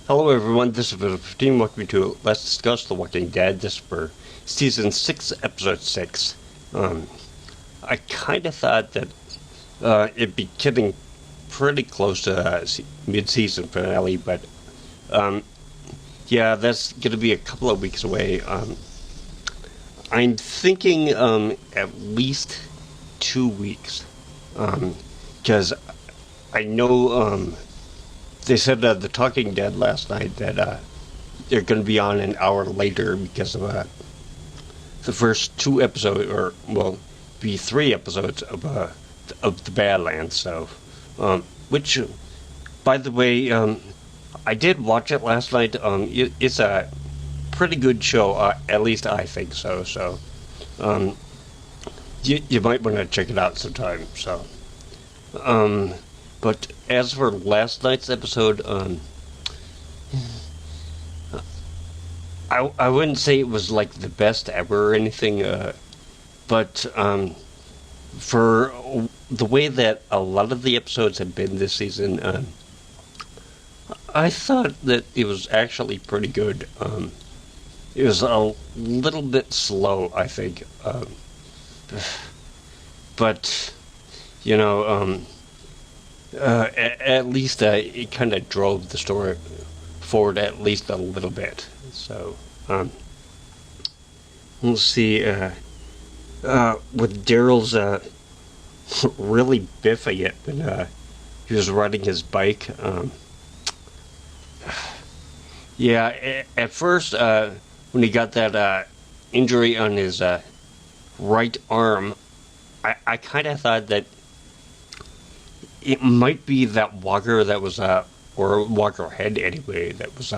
Hello everyone, this is episode 15. Welcome to Let's Discuss The Walking Dead. This is for Season 6, Episode 6. I kind of thought that it'd be getting pretty close to mid-season finale, but yeah, that's going to be a couple of weeks away. I'm thinking at least 2 weeks, because I know they said The Talking Dead last night that they're going to be on an hour later because of the first 2 episodes, or well, be 3 episodes of the Badlands. So, which, by the way, I did watch it last night. It's a pretty good show, at least I think so. So, you might want to check it out sometime. So, but as for last night's episode, I wouldn't say it was like the best ever or anything, but for the way that a lot of the episodes have been this season, I thought that it was actually pretty good. It was a little bit slow, I think, but you know. At least it kind of drove the story forward at least a little bit. So, we'll see. With Daryl's really biffing it when he was riding his bike. Yeah, at first, when he got that injury on his right arm, I kind of thought that it might be that walker that was, or walker head anyway, that was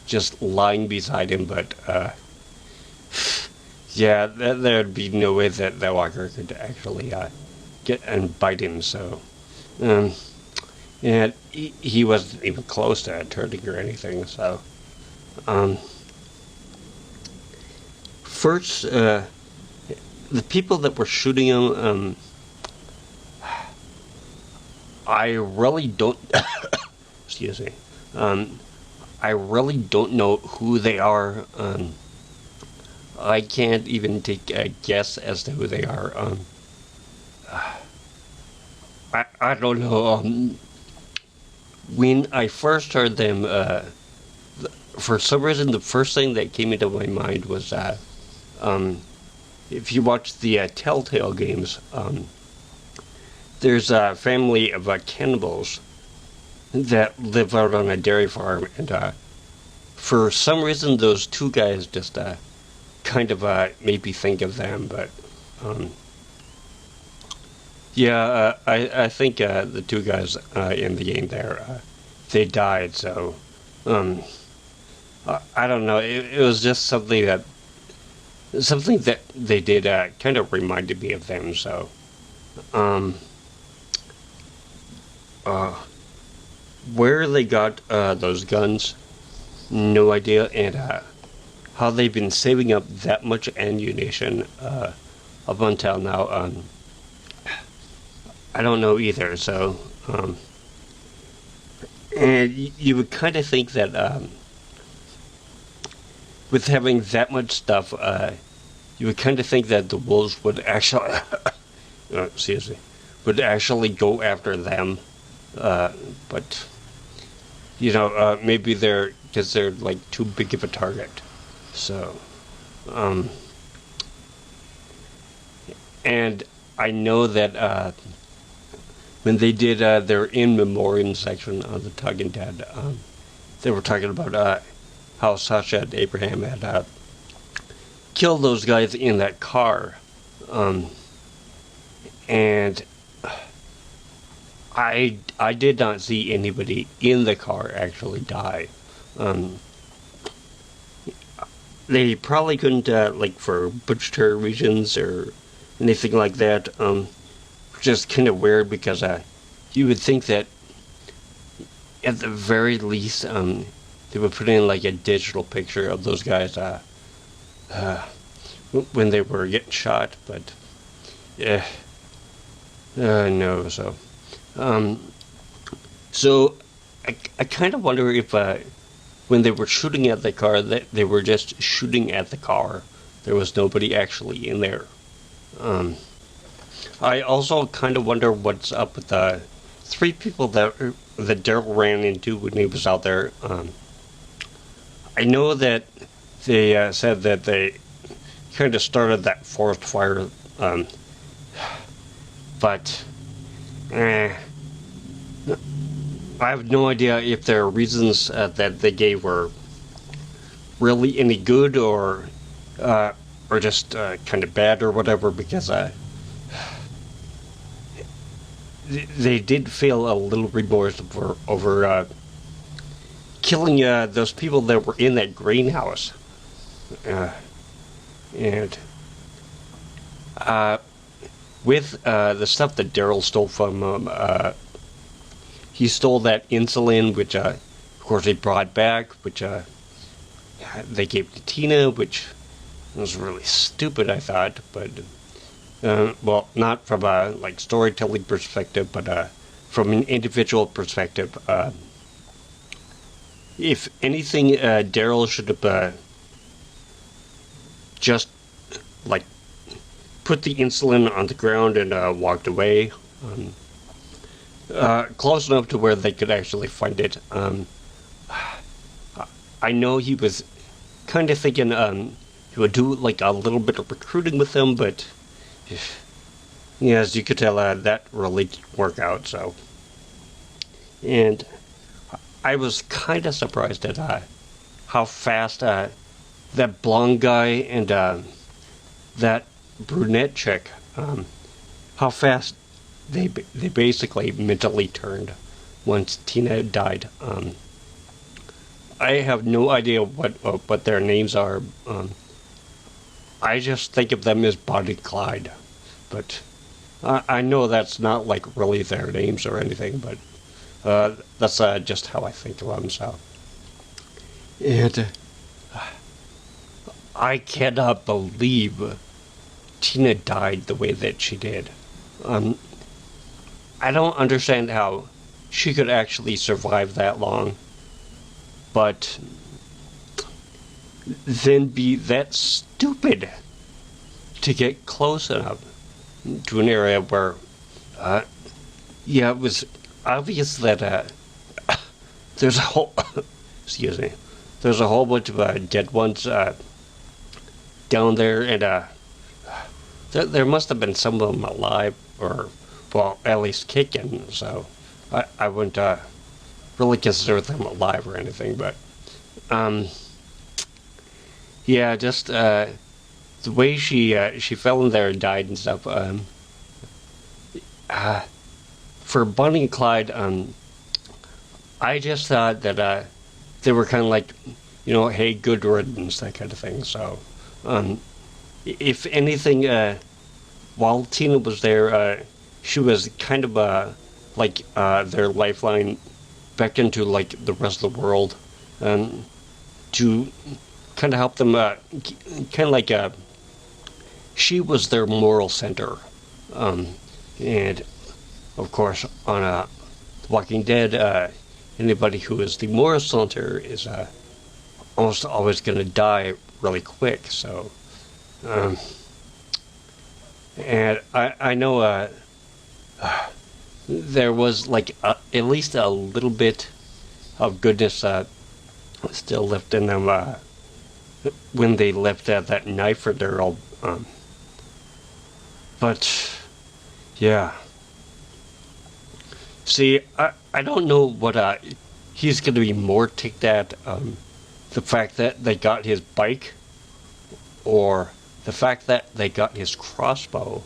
just lying beside him, but yeah, there'd be no way that walker could actually get and bite him, so, and he wasn't even close to turning or anything, so, first, the people that were shooting him, I really don't, excuse me, I really don't know who they are. I can't even take a guess as to who they are. I don't know. When I first heard them, for some reason, the first thing that came into my mind was, if you watch the Telltale games, there's a family of cannibals that live out on a dairy farm, and for some reason those 2 guys just kind of made me think of them, but yeah, I think the 2 guys in the game there, they died, so I don't know, it was just something that they did kind of reminded me of them, so where they got those guns, no idea, and how they've been saving up that much ammunition up until now, I don't know either, so, and you would kind of think that, with having that much stuff, you would kind of think that the wolves would actually, excuse me, would actually go after them. But you know, maybe because they're like too big of a target. So, and I know that when they did their in memoriam section on the Talking Dead, they were talking about how Sasha and Abraham had killed those guys in that car, and I did not see anybody in the car actually die. They probably couldn't, like, for butcher reasons or anything like that, just kind of weird because you would think that at the very least they would put in like a digital picture of those guys when they were getting shot, but yeah, no, so So I kind of wonder if when they were shooting at the car, they were just shooting at the car. There was nobody actually in there. Um, I also kind of wonder what's up with the three people that Daryl ran into when he was out there. I know that they said that they kind of started that forest fire, but I have no idea if their reasons that they gave were really any good or just kind of bad or whatever, because they did feel a little remorse over killing those people that were in that greenhouse. And with the stuff that Daryl stole from him, he stole that insulin, which of course he brought back, which they gave to Tina, which was really stupid, I thought, but well, not from a like storytelling perspective, but from an individual perspective. If anything, Daryl should have just like put the insulin on the ground and walked away, close enough to where they could actually find it. I know he was kind of thinking he would do like a little bit of recruiting with them, but yeah, as you could tell, that really didn't work out. So, and I was kind of surprised at how fast that blonde guy and that brunette chick, how fast they basically mentally turned once Tina died. I have no idea what their names are. I just think of them as Bonnie and Clyde, but I know that's not like really their names or anything, but that's just how I think of them. So, and I cannot believe Tina died the way that she did. I don't understand how she could actually survive that long, but then be that stupid to get close enough to an area where, yeah, it was obvious that there's a whole, excuse me, there's a whole bunch of dead ones down there, and there must have been some of them alive, or, well, at least kicking, so I wouldn't really consider them alive or anything, but, yeah, just the way she fell in there and died and stuff. For Bonnie and Clyde, I just thought that they were kind of like, you know, hey, good riddance, that kind of thing. So, if anything, while Tina was there, she was kind of like their lifeline back into like the rest of the world, to kind of help them, kind of like she was their moral center, and of course on Walking Dead, anybody who is the moral center is almost always going to die really quick. So, and I know there was like at least a little bit of goodness still left in them when they left that knife for Daryl. But yeah, see, I don't know what he's going to be more ticked at, the fact that they got his bike, or the fact that they got his crossbow.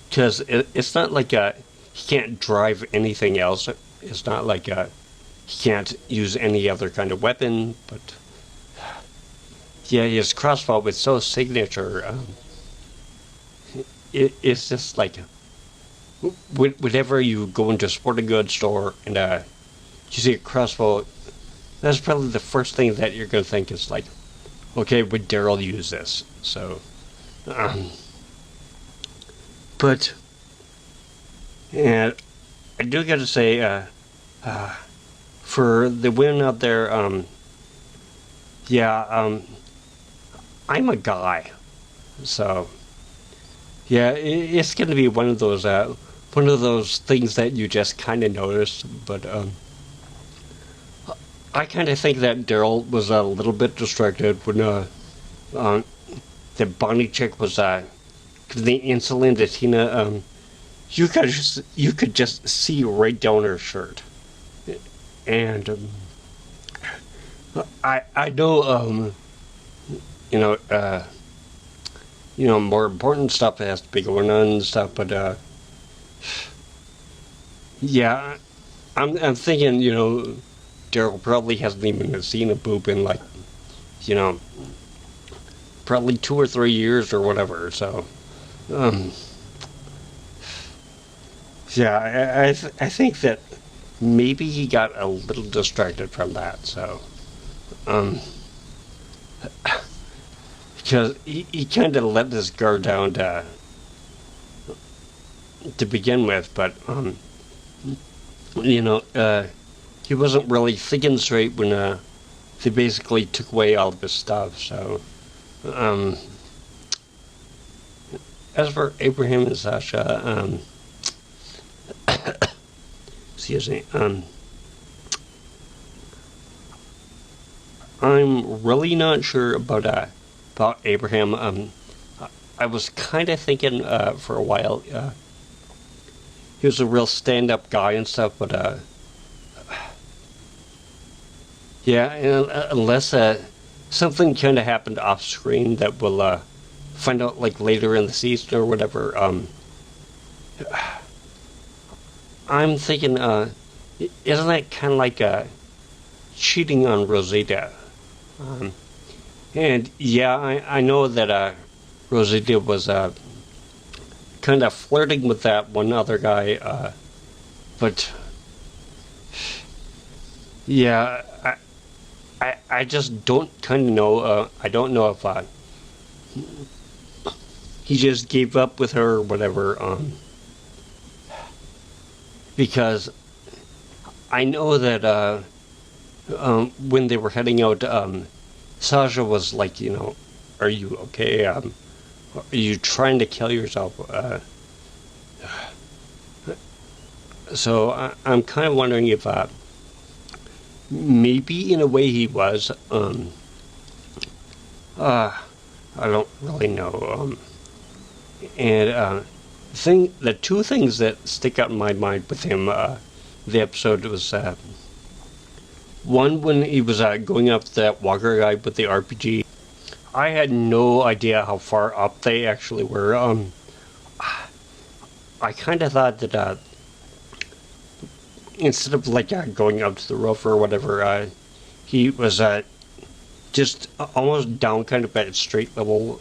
Because it's not like he can't drive anything else. It's not like he can't use any other kind of weapon, but yeah, his crossbow is so signature. It's just like whenever you go into a sporting goods store and you see a crossbow, that's probably the first thing that you're going to think is like, okay, would Daryl use this? So, but, and I do got to say, for the women out there, yeah, I'm a guy, so yeah, it's going to be one of those things that you just kind of notice. But I kind of think that Daryl was a little bit distracted when um, the Bonnie chick was the insulin to Tina. You could just see right down her shirt, and I know you know more important stuff has to be going on and stuff, but yeah, I'm thinking Daryl probably hasn't even seen a boob in like you know probably 2 or 3 years or whatever. So um, yeah, I think that maybe he got a little distracted from that. So um, because he kind of let his guard down to begin with, but you know, he wasn't really thinking straight when they basically took away all of his stuff. So, um, as for Abraham and Sasha, excuse me, I'm really not sure about Abraham. I was kind of thinking for a while he was a real stand-up guy and stuff, but yeah, unless something kind of happened off screen that we'll find out like later in the season or whatever. I'm thinking, isn't that kind of like cheating on Rosita? Um, and yeah, I know that Rosita was kind of flirting with that one other guy, but yeah, I just don't kind of know. I don't know if he just gave up with her or whatever. Because I know that when they were heading out, Sasha was like, are you okay? Are you trying to kill yourself? So I'm kind of wondering if maybe in a way he was. I don't really know. And the two things that stick out in my mind with him, the episode was one when he was going up that walker guy with the RPG. I had no idea how far up they actually were. I kind of thought that instead of like going up to the roof or whatever, he was just almost down kind of at street level.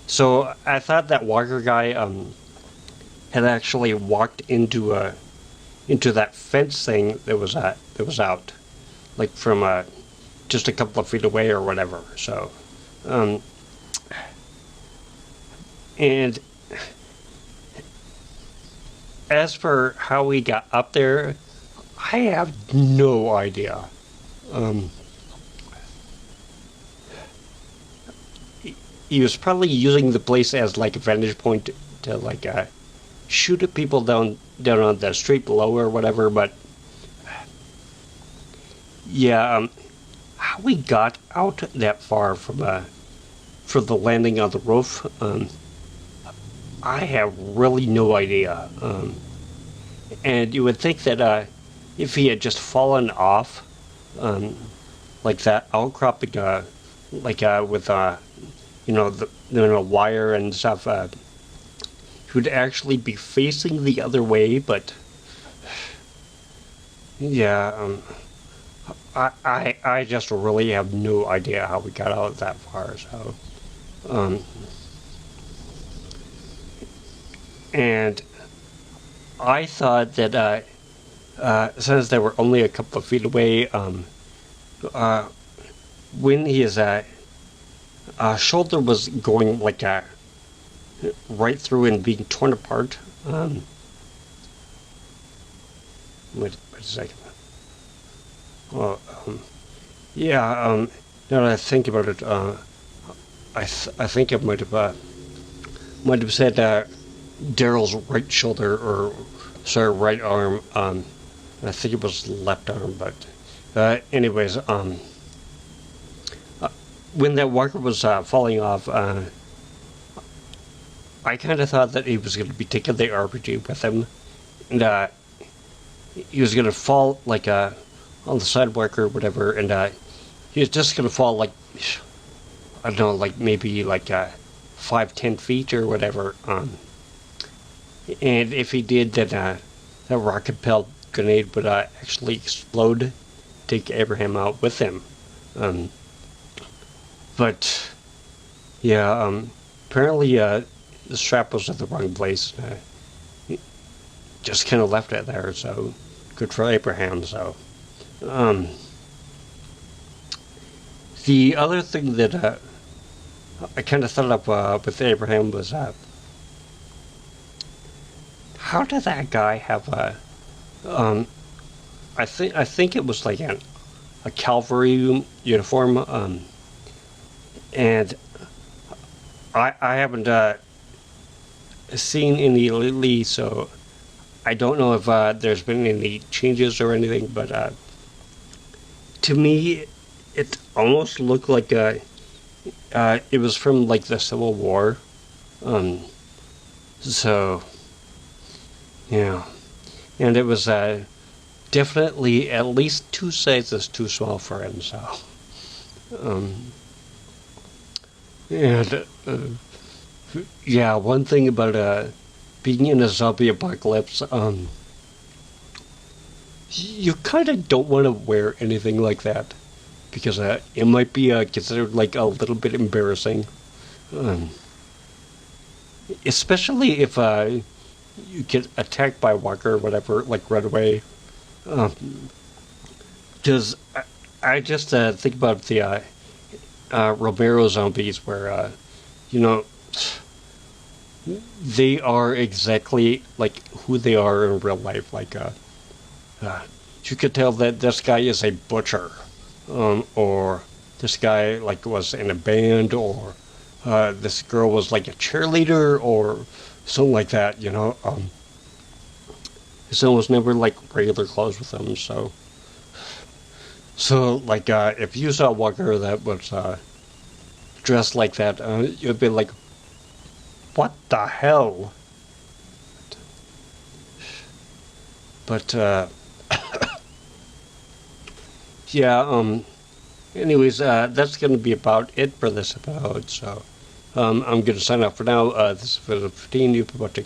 So I thought that walker guy had actually walked into that fence thing that was out, like from just a couple of feet away or whatever. So, and as for how we got up there, I have no idea. He was probably using the place as like a vantage point to like shoot at people down on the street below or whatever. But yeah, how we got out that far from for the landing on the roof, I have really no idea. And you would think that if he had just fallen off, like that outcropping, like with the wire and stuff, he would actually be facing the other way. But yeah, I just really have no idea how we got out that far. So, and I thought that since they were only a couple of feet away, when his shoulder was going like right through and being torn apart. Wait a second. Well, yeah. Now that I think about it, I think I might have said Daryl's right shoulder or sorry right arm. I think it was left arm, but anyways, when that walker was falling off, I kind of thought that he was going to be taking the RPG with him, and he was going to fall like on the sidewalk or whatever, and he was just going to fall like I don't know, like maybe like 5-10 feet or whatever. And if he did, then that rocket-propelled grenade would actually explode, take Abraham out with him. Um, but yeah, apparently the strap was at the wrong place. Just kind of left it there, so good for Abraham. So um, the other thing that I kind of thought up with Abraham was how did that guy have a um, I think it was like a cavalry uniform, and I haven't seen any lately, so I don't know if there's been any changes or anything. But to me, it almost looked like it was from like the Civil War. Um, so yeah, and it was definitely at least two sizes too small for him. So um, and yeah, one thing about being in a zombie apocalypse, you kind of don't want to wear anything like that because it might be considered like a little bit embarrassing, um, especially if you get attacked by a walker or whatever, like right away. Because I just think about the Romero zombies, where you know they are exactly like who they are in real life. Like uh, you could tell that this guy is a butcher, or this guy like was in a band, or this girl was like a cheerleader, or something like that. So it was never like regular clothes with them. So like if you saw a walker that was dressed like that, you'd be like, what the hell? But yeah. Anyways, that's going to be about it for this episode. So I'm going to sign off for now. This is episode 15. You've been watching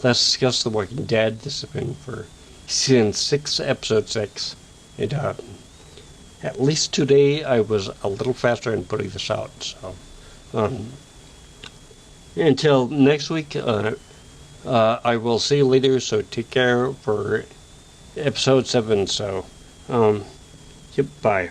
Let's Discuss The Walking Dead. This has been for season 6, episode 6. And at least today I was a little faster in putting this out. So until next week, I will see you later. So take care for episode 7. So, bye.